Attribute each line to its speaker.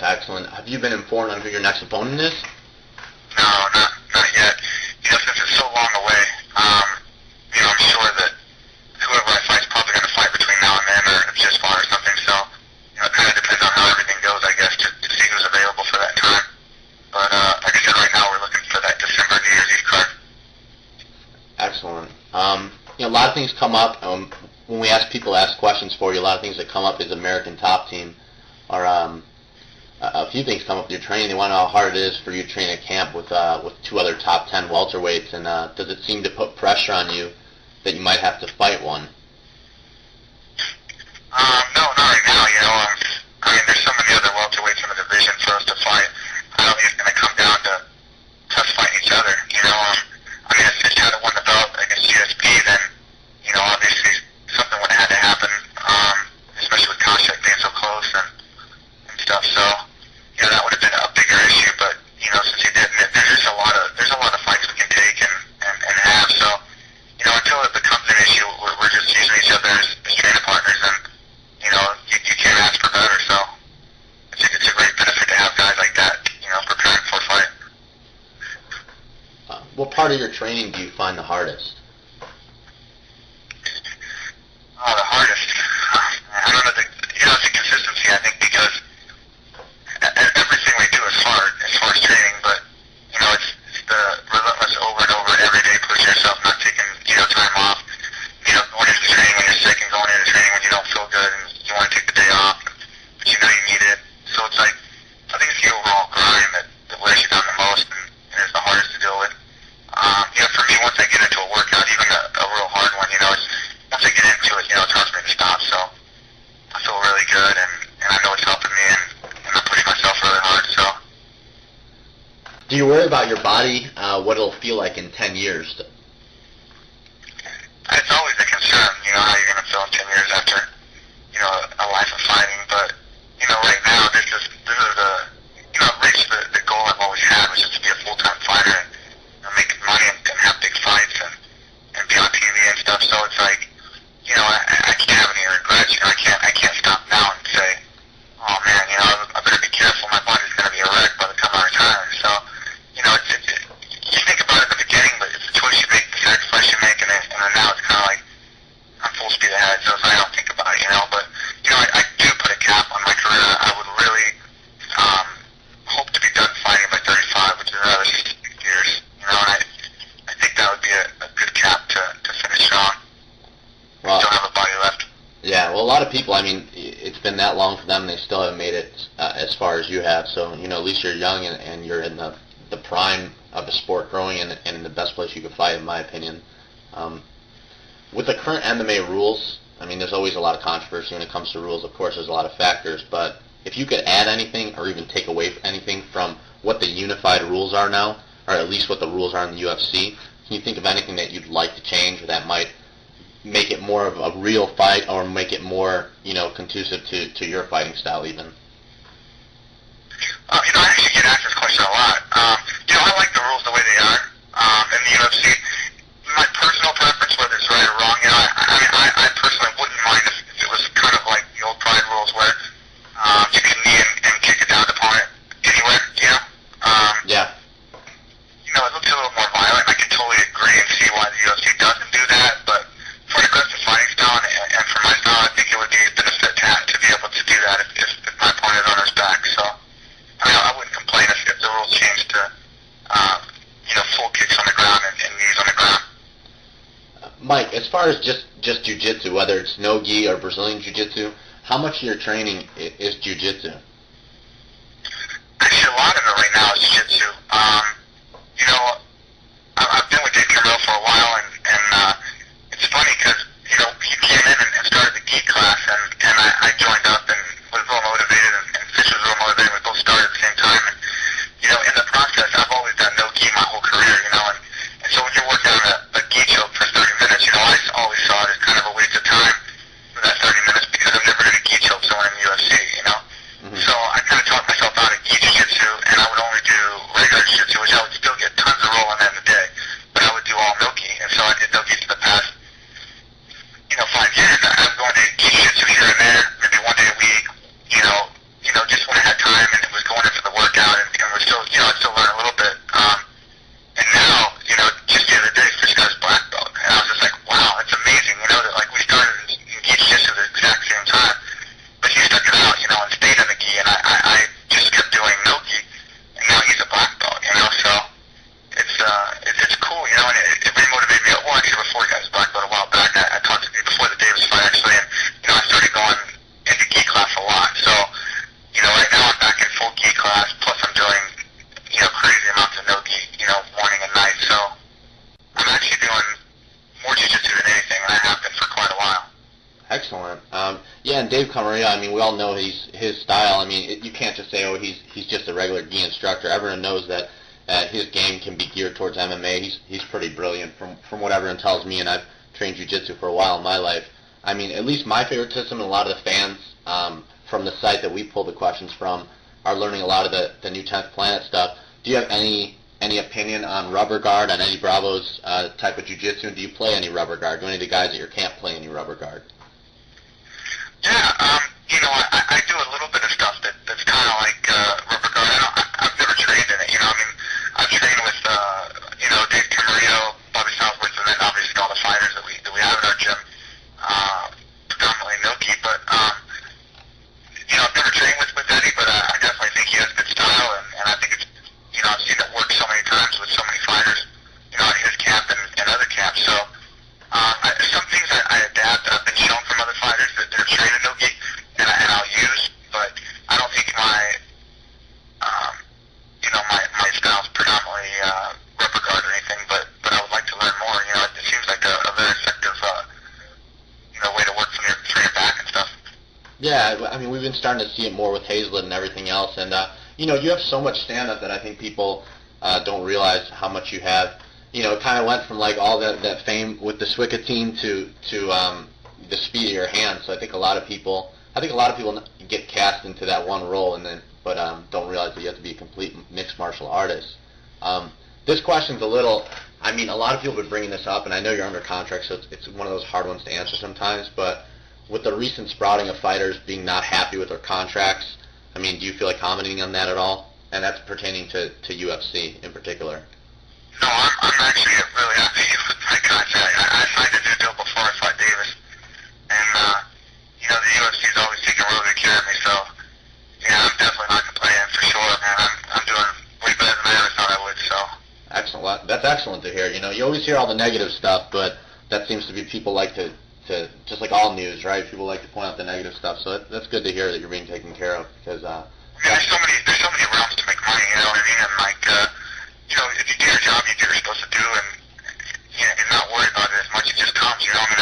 Speaker 1: Excellent. Have you been informed on who your next opponent is?
Speaker 2: No, not yet. Since it's so long away, I'm sure that whoever I fight is probably going to fight between now and then, or just far or something. So, it kind of depends on how everything goes, I guess, to see who's available for that time. But like I said, right now we're looking for that December New Year's Eve card.
Speaker 1: Excellent. A lot of things come up. When we ask people to ask questions for you, a lot of things that come up is American Top Team, or a few things come up with your training. They want to know how hard it is for you to train at camp with two other top 10 welterweights, and does it seem to put pressure on you that you might have to fight one?
Speaker 2: No, not right now. There's so many other welterweights in the division for us to fight. I don't think it's going to come down to us fighting each other. If Fish had won the belt against GSP, then, obviously something would have had to happen, especially with Koscheck being so close and stuff. So, that would have been a bigger issue. But, since he didn't, there's a lot of fights we can take and have. So, until it becomes an issue, we're just using each other as training partners, and, you can't ask for better. So, it's a great benefit to have guys like that, preparing for a fight.
Speaker 1: What part of your training do you find the hardest?
Speaker 2: The hardest. I don't know. The consistency, I think, because everything we do is hard as far as training, but, it's the relentless over and over every day pushing yourself, not taking, time off, going into training when you're sick and going into training when you don't feel good and you want to take the day off, but you need it. So it's like, I think it's the overall grind that wears you down the most and is the hardest to deal with. For me, once I get into a workout, even a real hard one, once I get into it, it's hard for me to stop. So I feel really good, and I know it's helping me, and I'm pushing myself really hard. So.
Speaker 1: Do you worry about your body, what it'll feel like in 10 years?
Speaker 2: It's always a concern, how you're going to feel in 10 years after, a life of fighting. But, right now, this is reached the goal I've always had, which is to be a full-time fighter and make money and have big fights and be on TV and stuff. So it's like, I can't have any regrets. I can't stop now and say, oh man, I better be careful. My body's going to be a wreck by the time I retire. So, you think about it at the beginning, but it's the choice you make, the sacrifice you make, and then now it's kind of like I'm full speed ahead. So I don't think about it, But I do put a cap on my career. I would really hope to be done fighting by 35, which is another 6 years. And I think that would be a good cap to finish strong.
Speaker 1: Well,
Speaker 2: still have a body left.
Speaker 1: Yeah, well, a lot of people, it's been that long for them, and they still haven't made it as far as you have. So, at least you're young, and you're in the prime of the sport growing, and in the best place you could fight, in my opinion. With the current MMA rules, there's always a lot of controversy when it comes to rules. Of course, there's a lot of factors, but if you could add anything or even take away anything from what the unified rules are now, or at least what the rules are in the UFC, can you think of anything that you'd like to change or that might make it more of a real fight or make it more, conducive to your fighting style even?
Speaker 2: I actually get asked this question a lot. I like the rules the way they are in the UFC. My personal preference, whether it's right or wrong, I personally wouldn't mind if it was kind of like the old Pride rules where you can knee and kick a down opponent anywhere,
Speaker 1: Yeah.
Speaker 2: It looks a little more violent. I can totally agree and see why the UFC doesn't do that, but for an aggressive fighting style and for my style, I think it would be a benefit to be able to do that if my opponent is on his back. So, I wouldn't complain if the rules changed to, full kicks on the ground and knees on the ground.
Speaker 1: Mike, as far as just jiu-jitsu, whether it's no-gi or Brazilian jiu-jitsu, how much of your training is jiu-jitsu?
Speaker 2: Actually, a lot of it right now is jiu-jitsu. I've been with Dave Camille for a while, and it's funny because, he came in and started the gi class, and I joined up and was real motivated, and Fish was real motivated. We both started at the same time, and, in the process, I've always done no gi my whole career, and so when you're working on a gi choke for 30 minutes, I always saw it as kind of a waste of time for that 30 minutes because I'm never going to gi choke someone in the UFC, So I kind of talked myself out of gi jiu-jitsu, and I would only do
Speaker 1: Excellent. Yeah, and Dave Camarillo, I mean, we all know his style. I mean, you can't just say, oh, he's just a regular gi instructor. Everyone knows that his game can be geared towards MMA. He's pretty brilliant from what everyone tells me, and I've trained jiu-jitsu for a while in my life. I mean, at least my favorite system, and a lot of the fans from the site that we pull the questions from are learning a lot of the new 10th Planet stuff. Do you have any opinion on rubber guard, on Eddie Bravo's type of jiu-jitsu? Do you play any rubber guard? Do any of the guys at your camp play any rubber guard?
Speaker 2: Yeah, I do a little bit of stuff that's kind of like rubber guard. I've never trained in it, I mean, I've trained with, Dave Camarillo, Bobby Southworth, and then obviously all the fighters that we have in our gym, predominantly Milky, but, I've never trained with Eddie, but I definitely think he has good style, and I think it's, I've seen it work so many times with so many fighters, at his camp and other camps, so, some things I adapt. I've been shown from other fighters that they're trained in no-gi, and I'll use, but I don't think my style's predominantly rubber guard or anything, but I would like to learn more. It seems like a very effective, way to work from your back and stuff.
Speaker 1: Yeah, I mean, we've been starting to see it more with Hazlett and everything else, and, you have so much stand-up that I think people don't realize how much you have. It kind of went from like all that fame with the Swickatine to the speed of your hand. So I think a lot of people get cast into that one role, but don't realize that you have to be a complete mixed martial artist. This question's a little. I mean, a lot of people have been bringing this up, and I know you're under contract, so it's one of those hard ones to answer sometimes. But with the recent sprouting of fighters being not happy with their contracts, I mean, do you feel like commenting on that at all? And that's pertaining to UFC in particular.
Speaker 2: No, I'm actually really happy with my contract. I signed a new deal before I fought Davis, and the UFC's always taking really good care of me. So, yeah, I'm definitely not gonna play in for sure, man. I'm doing way better than I ever thought I would. So.
Speaker 1: Excellent. That's excellent to hear. You always hear all the negative stuff, but that seems to be people like to just like all news, right? People like to point out the negative stuff. So that's good to hear that you're being taken care of because.
Speaker 2: There's so many realms to make money. You know what I mean? And like. If you do your job, you do what you're supposed to do, and not worry about it as much. It just comes, I mean,